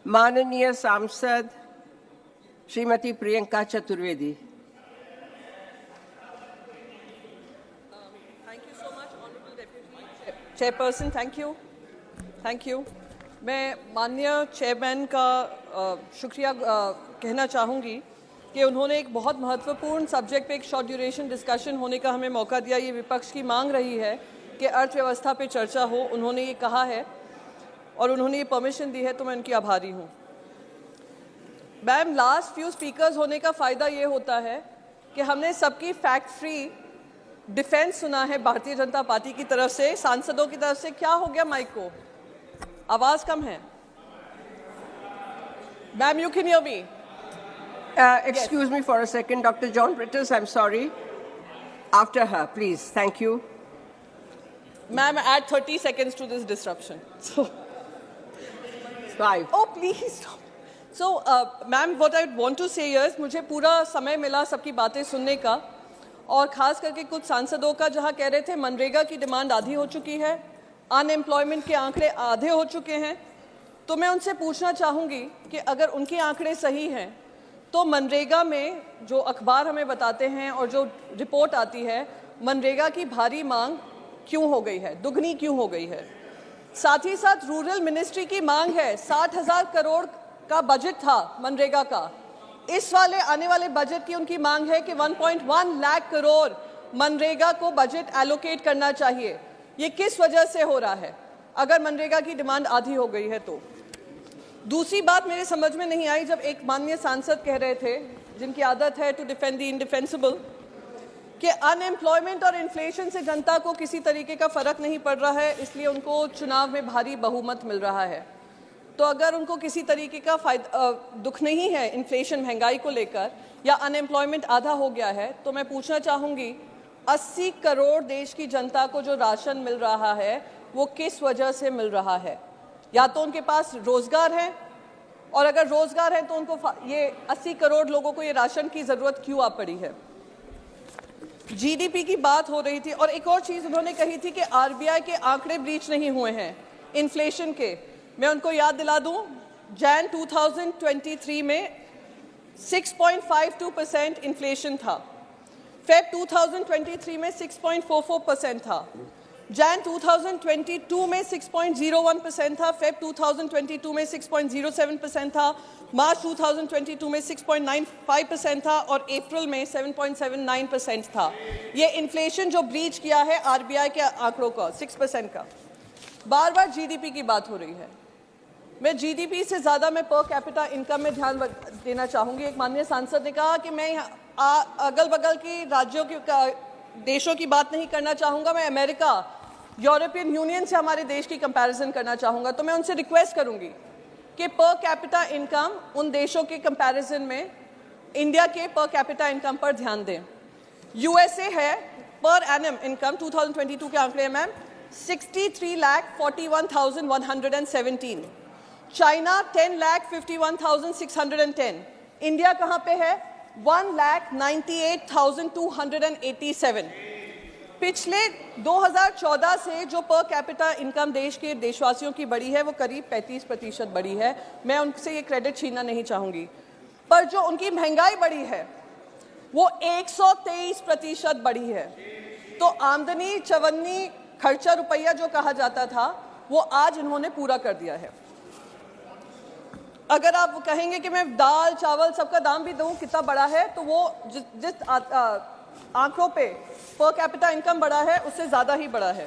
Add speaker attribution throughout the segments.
Speaker 1: माननीय सांसद Shrimati Priyanka Chaturvedi.
Speaker 2: Thank you so much honourable deputy chairperson, thank you. मैं माननीय चेयरमैन का शुक्रिया कहना चाहूँगी कि उन्होंने एक बहुत महत्वपूर्ण सब्जेक्ट पे एक शॉर्ट ड्यूरेशन डिस्कशन होने का हमें मौका दिया। ये विपक्ष की मांग रही है कि अर्थव्यवस्था पे चर्चा हो, उन्होंने ये कहा है और उन्होंने ये परमिशन दी है, तो मैं उनकी आभारी हूँ। मैम, लास्ट फ्यू स्पीकर्स होने का फ़ायदा ये होता है कि हमने सबकी फैक्ट फ्री डिफेंस सुना है भारतीय जनता पार्टी की तरफ से, सांसदों की तरफ से। क्या हो गया माइक को? आवाज़ कम है। Ma'am, you can hear me?
Speaker 1: Excuse me for a second, Dr. John Britters, I'm sorry. After her, please. Thank you.
Speaker 2: Ma'am, add 30 seconds to this disruption. So,
Speaker 1: 5.
Speaker 2: Oh, please stop. So, ma'am, what I want to say is, मुझे पूरा समय मिला सबकी बातें सुनने का, और ख़ास करके कुछ सांसदों का जहाँ कह रहे थे मनरेगा की डिमांड आधी हो चुकी है, अनएम्प्लॉयमेंट के आंकड़े आधे हो चुके हैं। तो मैं उनसे पूछना चाहूँगी कि अगर उनके आंकड़े सही हैं तो मनरेगा में जो अखबार हमें बताते हैं और जो रिपोर्ट आती है, मनरेगा की भारी मांग क्यों हो गई है, दुगनी क्यों हो गई है? साथ ही साथ रूरल मिनिस्ट्री की मांग है, 60,000 करोड़ का बजट था मनरेगा का। इस वाले आने वाले बजट की उनकी मांग है कि 1.1 लाख करोड़ मनरेगा को बजट एलोकेट करना चाहिए। ये किस वजह से हो रहा है अगर मनरेगा की डिमांड आधी हो गई है तो? दूसरी बात मेरे समझ में नहीं आई जब एक माननीय सांसद कह रहे थे, जिनकी आदत है टू डिफेंड द इनडिफेंसिबल, कि अनएम्प्लॉयमेंट और इन्फ्लेशन से जनता को किसी तरीके का फ़र्क नहीं पड़ रहा है, इसलिए उनको चुनाव में भारी बहुमत मिल रहा है। तो अगर उनको किसी तरीके का दुख नहीं है इन्फ्लेशन, महंगाई को लेकर, या अनएम्प्लॉयमेंट आधा हो गया है, तो मैं पूछना चाहूँगी 80 करोड़ देश की जनता को जो राशन मिल रहा है वो किस वजह से मिल रहा है? या तो उनके पास रोज़गार है, और अगर रोज़गार है तो उनको ये 80 करोड़ लोगों को ये राशन की ज़रूरत क्यों आ पड़ी है? जीडीपी की बात हो रही थी, और एक और चीज़ उन्होंने कही थी कि आरबीआई के आंकड़े ब्रीच नहीं हुए हैं इन्फ्लेशन के। मैं उनको याद दिला दूं, जैन 2023 में 6.52% इन्फ्लेशन था, फेब 2023 में 6.44% था, जैन 2022 में 6.01% था, फेब 2022 में 6.07% था, मार्च 2022 में 6.95% था, और अप्रैल में 7.79% था। ये इन्फ्लेशन जो ब्रीच किया है आरबीआई के आंकड़ों का 6% का। बार बार जीडीपी की बात हो रही है। मैं जीडीपी से ज़्यादा मैं पर कैपिटा इनकम में ध्यान देना चाहूँगी। एक माननीय सांसद ने कहा कि मैं अगल बगल की राज्यों की देशों की बात नहीं करना चाहूँगा, मैं अमेरिका, यूरोपियन यूनियन से हमारे देश की कंपैरिजन करना चाहूँगा। तो मैं उनसे रिक्वेस्ट करूँगी कि पर कैपिटा इनकम उन देशों के कंपैरिजन में इंडिया के पर कैपिटा इनकम पर ध्यान दें। यूएसए है पर एनम इनकम 2022 के आंकड़े हैं मैम 63,41,117, चाइना 10,51,610, इंडिया कहाँ पे है 1,98,287। पिछले 2014 से जो पर कैपिटा इनकम देश के देशवासियों की बढ़ी है वो करीब 35% बढ़ी है। मैं उनसे ये क्रेडिट छीनना नहीं चाहूँगी, पर जो उनकी महंगाई बढ़ी है वो 123% बढ़ी है। तो आमदनी चवन्नी खर्चा रुपया जो कहा जाता था वो आज इन्होंने पूरा कर दिया है। अगर आप कहेंगे कि मैं दाल चावल सबका दाम भी दूं कितना बड़ा है, तो वो जिस आंकड़ों पे पर कैपिटा इनकम बढ़ा है उससे ज़्यादा ही बढ़ा है।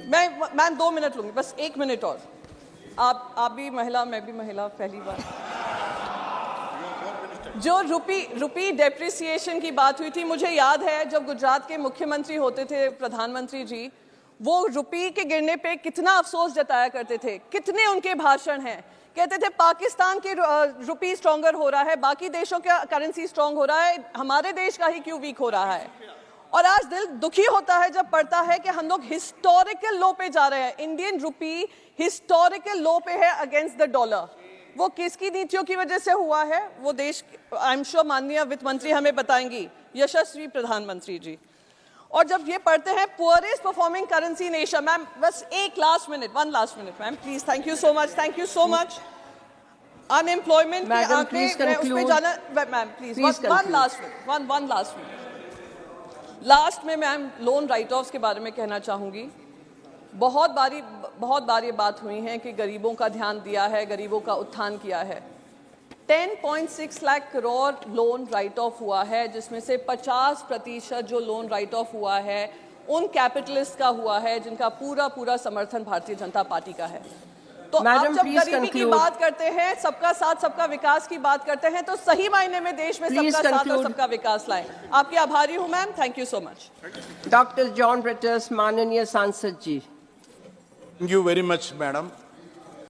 Speaker 2: मैं 2 मिनट लूँगी, बस 1 मिनट और। आप भी महिला, मैं भी महिला, पहली बार। जो रुपी डेप्रिसिएशन की बात हुई थी, मुझे याद है जब गुजरात के मुख्यमंत्री होते थे प्रधानमंत्री जी, वो रुपी के गिरने पे कितना अफसोस जताया करते थे। कितने उनके भाषण हैं, कहते थे पाकिस्तान की रुपी स्ट्रॉन्गर हो रहा है, बाकी देशों का करेंसी स्ट्रॉन्ग हो रहा है, हमारे देश का ही क्यों वीक हो रहा है। और आज दिल दुखी होता है जब पढ़ता है कि हम लोग हिस्टोरिकल लो पे जा रहे हैं। इंडियन रुपी हिस्टोरिकल लो पे है अगेंस्ट द डॉलर। वो किसकी नीतियों की वजह से हुआ है वो देश, आई एम श्योर माननीय वित्त मंत्री हमें बताएंगी, यशस्वी प्रधानमंत्री जी। और जब ये पढ़ते हैं poorest performing currency in Asia, ma'am बस एक last minute, 1 last minute ma'am please, thank you so much, thank you so much. Unemployment के
Speaker 1: Madam,
Speaker 2: आंकड़े
Speaker 1: please
Speaker 2: मैं उस पे
Speaker 1: conclude.
Speaker 2: जाना ma'am please
Speaker 1: Please
Speaker 2: one
Speaker 1: conclude.
Speaker 2: Last में मैम लोन राइट ऑफ्स के बारे में कहना चाहूंगी। बहुत बार ये बात हुई है कि गरीबों का ध्यान दिया है, गरीबों का उत्थान किया है। 10.6 lakh crore loan right of हुआ है, जिसमें से 50% जो लोन राइट ऑफ हुआ है उन कैपिटलिस्ट का हुआ है जिनका पूरा समर्थन भारतीय जनता पार्टी का है। तो
Speaker 1: Madam,
Speaker 2: आप जब
Speaker 1: please
Speaker 2: गरीबी की
Speaker 1: conclude.
Speaker 2: बात करते हैं, सबका साथ सबका विकास की बात करते हैं, तो सही मायने में देश में
Speaker 1: Please
Speaker 2: सबका साथ और
Speaker 1: conclude.
Speaker 2: सबका विकास लाएं। आपकी आभारी हूं ma'am, thank you so much.
Speaker 1: Dr. John Britters, माननीय सांसद जी।
Speaker 3: Thank you very much, madam.